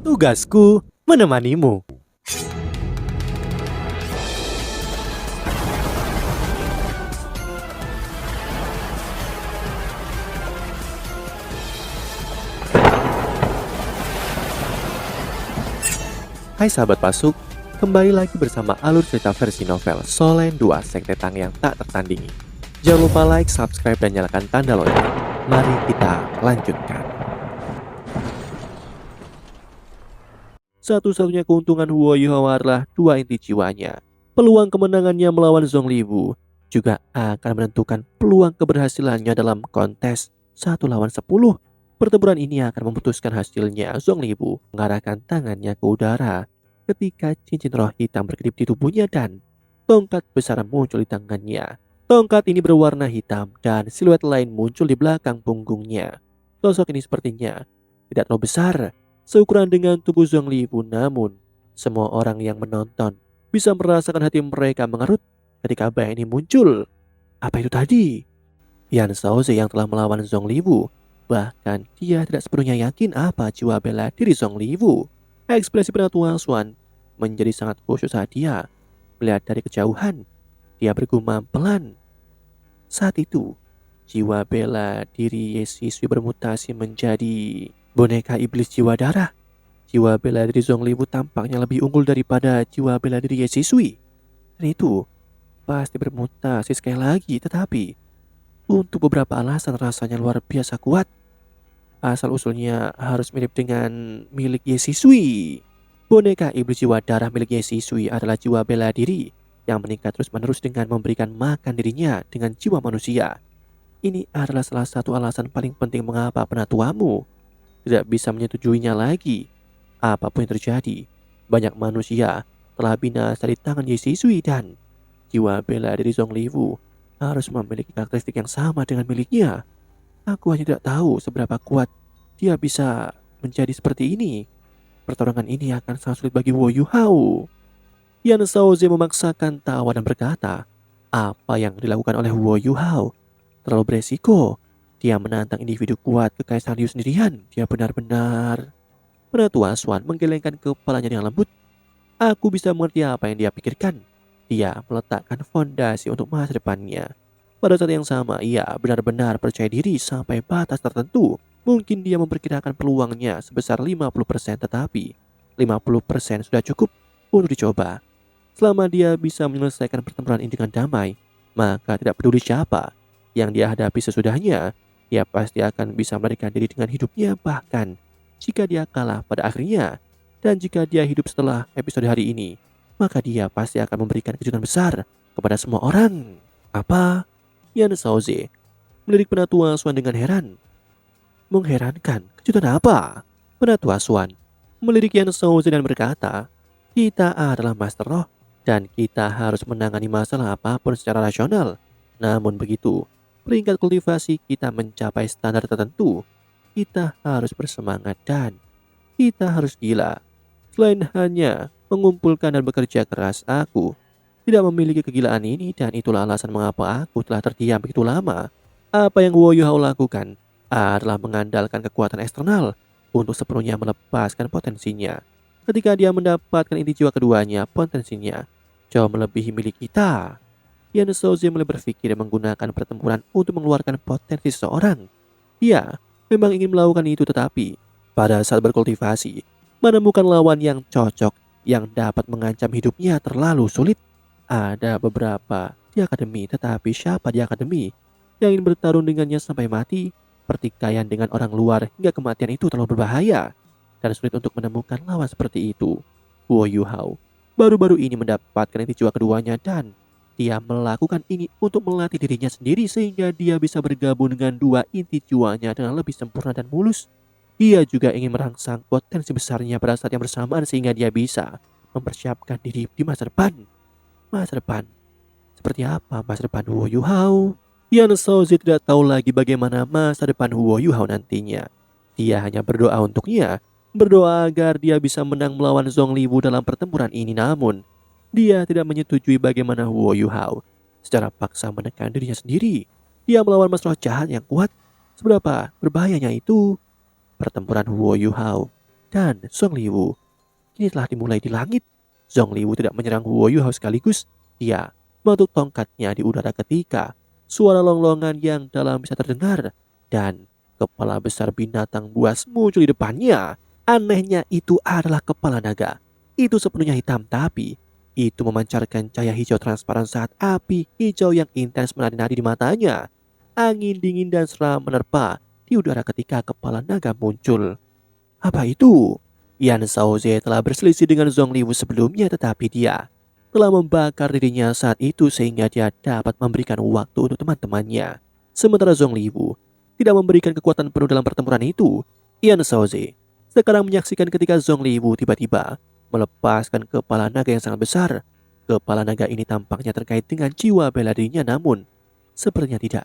Tugasku menemanimu. Hai sahabat Pasuk, kembali lagi bersama alur cerita versi novel Solen 2 Sekte Tang yang tak tertandingi. Jangan lupa like, subscribe, dan nyalakan tanda lonceng. Mari kita lanjutkan. Satu-satunya keuntungan Huo Yuhao adalah dua inti jiwanya. Peluang kemenangannya melawan Zhong Liwu juga akan menentukan peluang keberhasilannya dalam kontes 1 lawan 10. Pertempuran ini akan memutuskan hasilnya. Zhong Liwu mengarahkan tangannya ke udara ketika cincin roh hitam berkedip di tubuhnya dan tongkat besar muncul di tangannya. Tongkat ini berwarna hitam dan siluet lain muncul di belakang punggungnya. Sosok ini sepertinya tidak terlalu besar, seukuran dengan tubuh Zhong Liwu, namun semua orang yang menonton bisa merasakan hati mereka mengerut ketika bayi ini muncul. Apa itu tadi? Yan Shaozi yang telah melawan Zhong Liwu. Bahkan dia tidak sepenuhnya yakin apa jiwa bela diri Zhong Liwu. Ekspresi Penatua Xuan menjadi sangat khusyuk saat dia melihat dari kejauhan. Dia bergumam pelan. Saat itu, jiwa bela diri Ye Sisui bermutasi menjadi boneka iblis jiwa darah. Jiwa bela diri Zhong Liwu tampaknya lebih unggul daripada jiwa bela diri Ye Sisui. Dan itu pasti bermutasi sekali lagi, tetapi untuk beberapa alasan rasanya luar biasa kuat. Asal-usulnya harus mirip dengan milik Ye Sisui. Boneka iblis jiwa darah milik Ye Sisui adalah jiwa bela diri yang meningkat terus-menerus dengan memberikan makan dirinya dengan jiwa manusia. Ini adalah salah satu alasan paling penting mengapa penatuamu tidak bisa menyetujuinya lagi. Apapun yang terjadi, banyak manusia telah binasa di tangan Ye Sisui dan jiwa bela diri Zhong Liwu harus memiliki karakteristik yang sama dengan miliknya. Aku hanya tidak tahu seberapa kuat dia bisa menjadi seperti ini. Pertarungan ini akan sangat sulit bagi Huo Yuhao. Yan Shaozi memaksakan tawa dan berkata, apa yang dilakukan oleh Huo Yuhao terlalu beresiko. Dia menantang individu kuat kekaisaran Liu sendirian. Dia benar-benar... Penatua Xuan menggelengkan kepalanya dengan lembut. Aku bisa mengerti apa yang dia pikirkan. Dia meletakkan fondasi untuk masa depannya. Pada saat yang sama, ia benar-benar percaya diri sampai batas tertentu. Mungkin dia memperkirakan peluangnya sebesar 50%, tetapi 50% sudah cukup untuk dicoba. Selama dia bisa menyelesaikan pertempuran ini dengan damai, maka tidak peduli siapa yang dia hadapi sesudahnya, dia pasti akan bisa melarikan diri dengan hidupnya. Bahkan jika dia kalah pada akhirnya, dan jika dia hidup setelah episode hari ini, maka dia pasti akan memberikan kejutan besar kepada semua orang. Apa? Yan Shaozi melirik Penatua Xuan dengan heran. Mengherankan, kejutan apa? Penatua Xuan melirik Yan Shaozi dan berkata, kita adalah Master Roh dan kita harus menangani masalah apapun secara rasional. Namun begitu, peringkat kultivasi kita mencapai standar tertentu, kita harus bersemangat dan kita harus gila. Selain hanya mengumpulkan dan bekerja keras, aku tidak memiliki kegilaan ini dan itulah alasan mengapa aku telah terdiam begitu lama. Apa yang Huo Yuhao lakukan adalah mengandalkan kekuatan eksternal untuk sepenuhnya melepaskan potensinya. Ketika dia mendapatkan inti jiwa keduanya, potensinya jauh melebihi milik kita. Yan Shaozi mulai berpikir menggunakan pertempuran untuk mengeluarkan potensi seseorang. Dia memang ingin melakukan itu, tetapi pada saat berkultivasi, menemukan lawan yang cocok yang dapat mengancam hidupnya terlalu sulit. Ada beberapa di akademi, tetapi siapa di akademi yang ingin bertarung dengannya sampai mati? Pertikaian dengan orang luar hingga kematian itu terlalu berbahaya dan sulit untuk menemukan lawan seperti itu. Huo Yuhao baru-baru ini mendapatkan inti jiwa keduanya dan dia melakukan ini untuk melatih dirinya sendiri sehingga dia bisa bergabung dengan dua inti jiwanya dengan lebih sempurna dan mulus. Dia juga ingin merangsang potensi besarnya pada saat yang bersamaan sehingga dia bisa mempersiapkan diri di masa depan. Masa depan? Seperti apa masa depan Huo Yuhao? Yan Shaozi tidak tahu lagi bagaimana masa depan Huo Yuhao nantinya. Dia hanya berdoa untuknya, berdoa agar dia bisa menang melawan Zhong Liwu dalam pertempuran ini. Namun, dia tidak menyetujui bagaimana Huo Yuhao secara paksa menekan dirinya sendiri. Dia melawan mas roh jahat yang kuat. Seberapa berbahayanya itu? Pertempuran Huo Yuhao dan Zhong Liwu kini telah dimulai di langit. Zhong Liwu tidak menyerang Huo Yuhao sekaligus. Dia mengetuk tongkatnya di udara ketika suara longlongan yang dalam bisa terdengar dan kepala besar binatang buas muncul di depannya. Anehnya itu adalah kepala naga. Itu sepenuhnya hitam tapi itu memancarkan cahaya hijau transparan saat api hijau yang intens menari-nari di matanya. Angin dingin dan seram menerpa di udara ketika kepala naga muncul. Apa itu? Yan Shaoze telah berselisih dengan Zhong Liwu sebelumnya tetapi dia telah membakar dirinya saat itu sehingga dia dapat memberikan waktu untuk teman-temannya. Sementara Zhong Liwu tidak memberikan kekuatan penuh dalam pertempuran itu. Yan Shaoze sekarang menyaksikan ketika Zhong Liwu tiba-tiba melepaskan kepala naga yang sangat besar. Kepala naga ini tampaknya terkait dengan jiwa bela dirinya namun sepertinya tidak.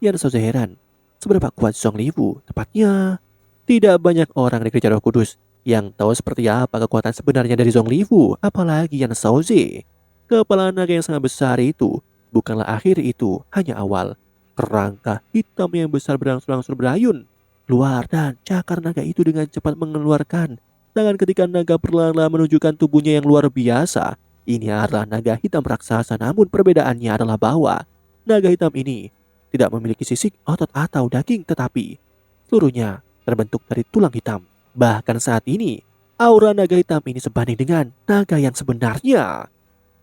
Yan Shaoze heran seberapa kuat Zhong Liwu tepatnya. Tidak banyak orang di Gereja Roh Kudus yang tahu seperti apa kekuatan sebenarnya dari Zhong Liwu, apalagi Yan Shaoze. Kepala naga yang sangat besar itu bukanlah akhir, itu hanya awal. Kerangka hitam yang besar berangsur-angsur berayun keluar dan cakar naga itu dengan cepat mengeluarkan tangan ketika naga perlahan-lahan menunjukkan tubuhnya yang luar biasa. Ini adalah naga hitam raksasa, namun perbedaannya adalah bahwa naga hitam ini tidak memiliki sisik, otot atau daging, tetapi seluruhnya terbentuk dari tulang hitam. Bahkan saat ini, aura naga hitam ini sebanding dengan naga yang sebenarnya.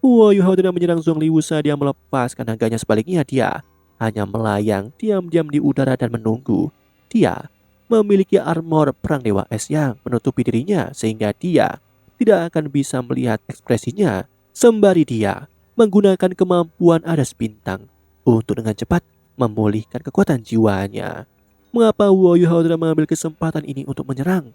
Huo Yuhao tidak menyerang Zhong Liwu saat dia melepaskan naganya, sebaliknya dia hanya melayang diam-diam di udara dan menunggu. Dia memiliki armor perang dewa es yang menutupi dirinya sehingga dia tidak akan bisa melihat ekspresinya. Sembari dia menggunakan kemampuan adas bintang untuk dengan cepat memulihkan kekuatan jiwanya. Mengapa Huo Yuhao tidak mengambil kesempatan ini untuk menyerang?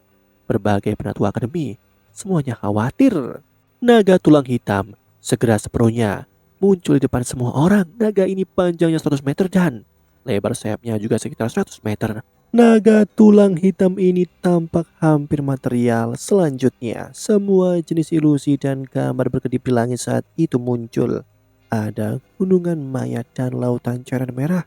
Berbagai penatua akademi semuanya khawatir. Naga tulang hitam segera sepenuhnya muncul di depan semua orang. Naga ini panjangnya 100 meter dan lebar sayapnya juga sekitar 100 meter. Naga tulang hitam ini tampak hampir material. Selanjutnya, semua jenis ilusi dan gambar berkedip di langit saat itu muncul. Ada gunungan mayat dan lautan cairan merah.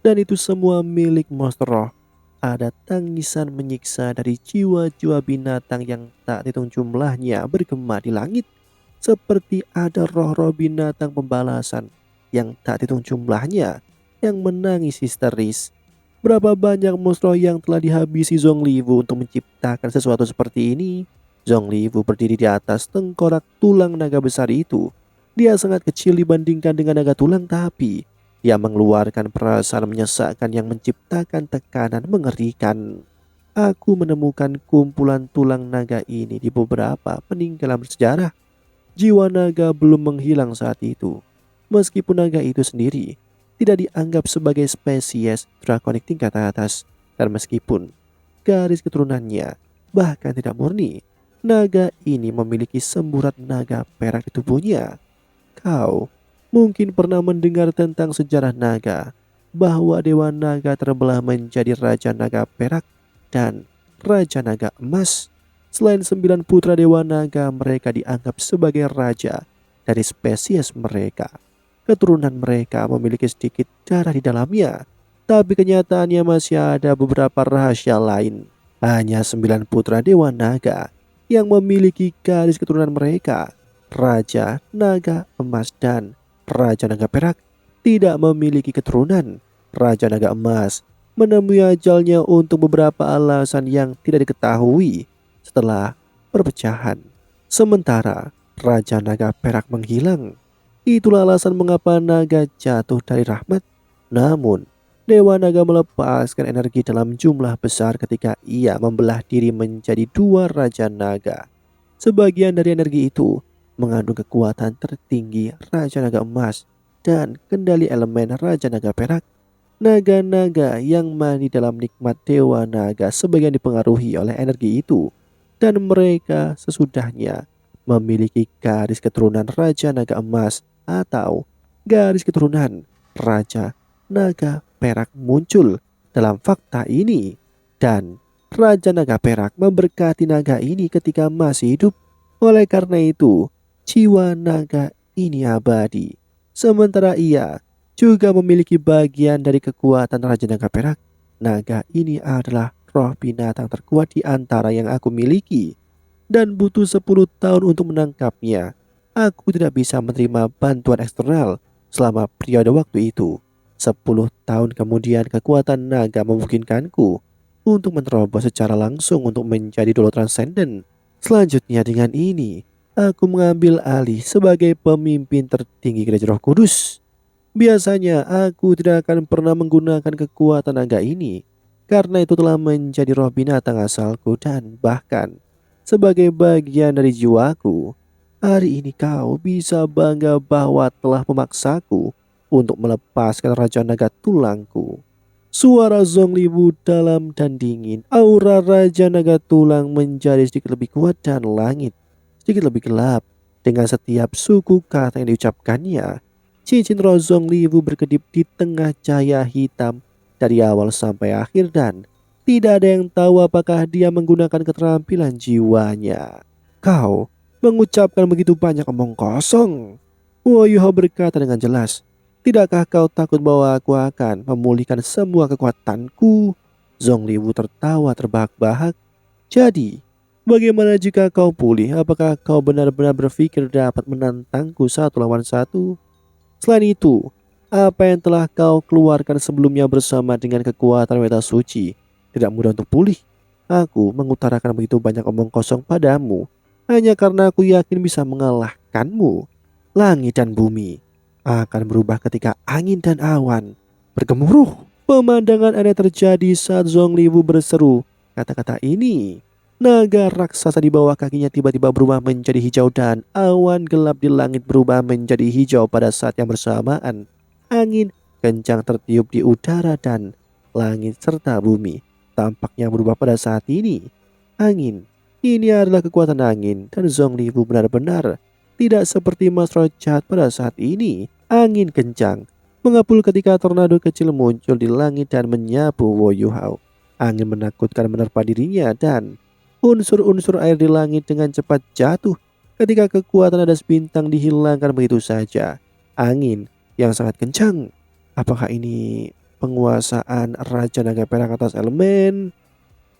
Dan itu semua milik monster roh. Ada tangisan menyiksa dari jiwa-jiwa binatang yang tak hitung jumlahnya bergema di langit. Seperti ada roh-roh binatang pembalasan yang tak hitung jumlahnya yang menangis histeris. Berapa banyak monster yang telah dihabisi Zhong Liwu untuk menciptakan sesuatu seperti ini? Zhong Liwu berdiri di atas tengkorak tulang naga besar itu. Dia sangat kecil dibandingkan dengan naga tulang tapi dia mengeluarkan perasaan menyesakkan yang menciptakan tekanan mengerikan. Aku menemukan kumpulan tulang naga ini di beberapa peninggalan bersejarah. Jiwa naga belum menghilang saat itu. Meskipun naga itu sendiri tidak dianggap sebagai spesies drakonik tingkat atas. Dan meskipun garis keturunannya bahkan tidak murni, naga ini memiliki semburat naga perak di tubuhnya. Kau mungkin pernah mendengar tentang sejarah naga, bahwa dewa naga terbelah menjadi raja naga perak dan raja naga emas. Selain 9 putra dewa naga, mereka dianggap sebagai raja dari spesies mereka. Keturunan mereka memiliki sedikit darah di dalamnya, tapi kenyataannya masih ada beberapa rahasia lain. Hanya 9 putra dewa naga yang memiliki garis keturunan mereka, raja naga emas dan raja naga perak, tidak memiliki keturunan. Raja naga emas menemui ajalnya untuk beberapa alasan yang tidak diketahui setelah perpecahan. Sementara raja naga perak menghilang. Itulah alasan mengapa naga jatuh dari rahmat. Namun dewa naga melepaskan energi dalam jumlah besar ketika ia membelah diri menjadi 2 raja naga. Sebagian dari energi itu mengandung kekuatan tertinggi raja naga emas dan kendali elemen raja naga perak. Naga-naga yang mandi dalam nikmat dewa naga sebagian dipengaruhi oleh energi itu, dan mereka sesudahnya memiliki garis keturunan raja naga emas atau garis keturunan raja naga perak muncul dalam fakta ini. Dan raja naga perak memberkati naga ini ketika masih hidup. Oleh karena itu jiwa naga ini abadi. Sementara ia juga memiliki bagian dari kekuatan raja naga perak. Naga ini adalah roh binatang terkuat di antara yang aku miliki dan butuh 10 tahun untuk menangkapnya. Aku tidak bisa menerima bantuan eksternal selama periode waktu itu. 10 tahun kemudian kekuatan naga memungkinkanku untuk menerobos secara langsung untuk menjadi Dolo Transcendent. Selanjutnya dengan ini, aku mengambil alih sebagai pemimpin tertinggi Gereja Roh Kudus. Biasanya aku tidak akan pernah menggunakan kekuatan naga ini karena itu telah menjadi roh binatang asalku dan bahkan sebagai bagian dari jiwaku. Hari ini kau bisa bangga bahwa telah memaksaku untuk melepaskan Raja Naga Tulangku. Suara Zongliwu dalam dan dingin. Aura Raja Naga Tulang menjadi sedikit lebih kuat dan langit sedikit lebih gelap. Dengan setiap suku kata yang diucapkannya, cincin roh Zongliwu berkedip di tengah cahaya hitam dari awal sampai akhir dan tidak ada yang tahu apakah dia menggunakan keterampilan jiwanya. Kau mengucapkan begitu banyak omong kosong. Woyuho berkata dengan jelas. Tidakkah kau takut bahwa aku akan memulihkan semua kekuatanku? Zongliwu tertawa terbahak-bahak. Jadi, bagaimana jika kau pulih? Apakah kau benar-benar berpikir dapat menantangku 1 lawan 1? Selain itu, apa yang telah kau keluarkan sebelumnya bersama dengan kekuatan Weta Suci tidak mudah untuk pulih. Aku mengutarakan begitu banyak omong kosong padamu hanya karena aku yakin bisa mengalahkanmu. Langit dan bumi akan berubah ketika angin dan awan bergemuruh. Pemandangan aneh terjadi saat Zongliwu berseru kata-kata ini. Naga raksasa di bawah kakinya tiba-tiba berubah menjadi hijau dan awan gelap di langit berubah menjadi hijau pada saat yang bersamaan. Angin kencang tertiup di udara dan langit serta bumi tampaknya berubah pada saat ini. Angin ini adalah kekuatan angin dan Zongliwu benar-benar tidak seperti Mas Roh jahat pada saat ini. Angin kencang mengepul ketika tornado kecil muncul di langit dan menyapu Woyuhao. Angin menakutkan menerpa dirinya dan unsur-unsur air di langit dengan cepat jatuh ketika kekuatan adas bintang dihilangkan begitu saja. Angin yang sangat kencang. Apakah ini penguasaan Raja Naga Perak atas elemen?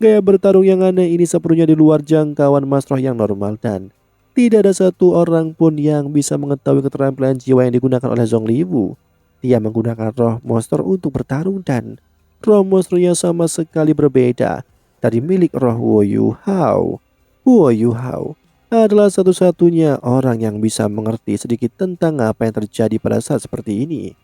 Gaya bertarung yang aneh ini sepenuhnya di luar jangkauan Mas Roh yang normal dan tidak ada satu orang pun yang bisa mengetahui keterampilan jiwa yang digunakan oleh Zongliwu. Dia menggunakan roh monster untuk bertarung dan roh monsternya sama sekali berbeda dari milik roh Woyuhao. Woyuhao adalah satu-satunya orang yang bisa mengerti sedikit tentang apa yang terjadi pada saat seperti ini.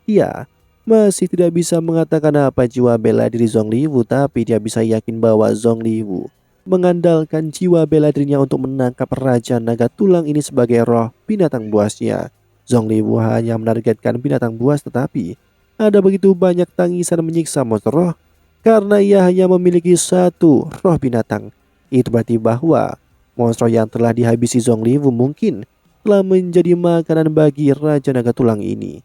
Dia masih tidak bisa mengatakan apa jiwa bela diri Zongliwu, tapi dia bisa yakin bahwa Zongliwu mengandalkan jiwa bela dirinya untuk menangkap Raja Naga Tulang ini sebagai roh binatang buasnya. Zongliwu hanya menargetkan binatang buas, tetapi ada begitu banyak tangisan menyiksa monster roh karena ia hanya memiliki satu roh binatang. Itu berarti bahwa monster yang telah dihabisi Zongliwu mungkin telah menjadi makanan bagi Raja Naga Tulang ini.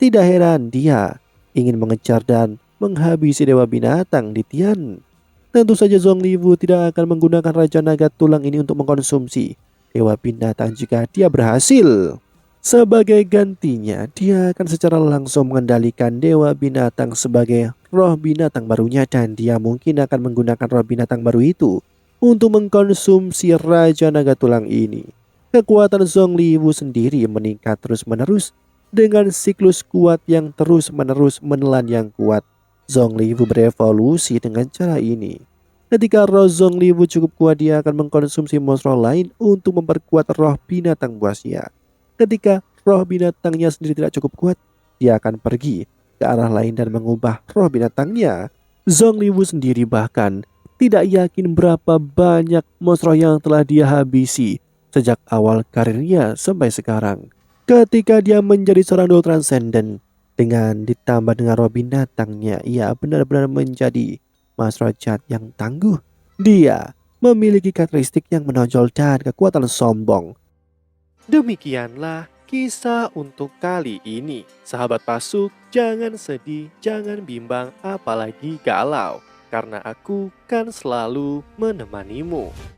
Tidak heran dia ingin mengejar dan menghabisi Dewa Binatang di Tian. Tentu saja Zongliwu tidak akan menggunakan Raja Naga Tulang ini untuk mengkonsumsi Dewa Binatang jika dia berhasil. Sebagai gantinya, dia akan secara langsung mengendalikan Dewa Binatang sebagai roh binatang barunya dan dia mungkin akan menggunakan roh binatang baru itu untuk mengkonsumsi Raja Naga Tulang ini. Kekuatan Zongliwu sendiri meningkat terus-menerus dengan siklus kuat yang terus-menerus menelan yang kuat. Zongliwu berevolusi dengan cara ini. Ketika roh Zongliwu cukup kuat, dia akan mengkonsumsi monster lain untuk memperkuat roh binatang buasnya. Ketika roh binatangnya sendiri tidak cukup kuat, dia akan pergi ke arah lain dan mengubah roh binatangnya. Zongliwu sendiri bahkan tidak yakin berapa banyak monster yang telah dia habisi sejak awal karirnya sampai sekarang. Ketika dia menjadi seorang Dolo Transcendent dengan ditambah dengan roh binatangnya, ia benar-benar menjadi Mas Roh jahat yang tangguh. Dia memiliki karakteristik yang menonjol dan kekuatan sombong. Demikianlah kisah untuk kali ini. Sahabat Pasuk, jangan sedih, jangan bimbang, apalagi galau, karena aku kan selalu menemanimu.